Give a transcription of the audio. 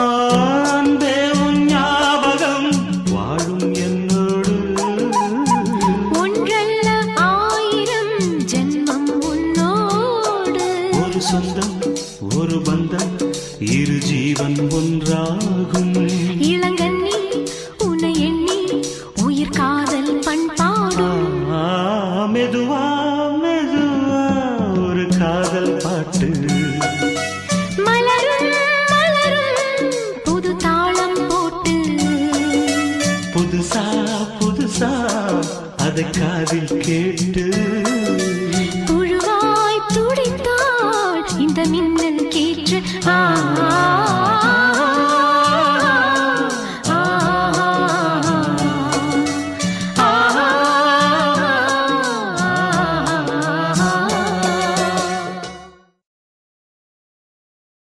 அன்பே உன் ஞாபகம் வாழும் என்னோடு. ஒன்றல்ல ஆயிரம் ஜென்மம் உன்னோடு. ஒரு சொந்தம் ஒரு பந்தம் இரு ஜீவன் ஒன்றாகும். இளங்கண்ணி உன்னை எண்ணி உயிர் காதல் பண்பாடும். மெதுவா மெதுவா ஒரு காதல் பாட்டு. மலரும் மலரும் புது தாளம் போட்டு. புதுசா புதுசா அதை காதில் கேட்டு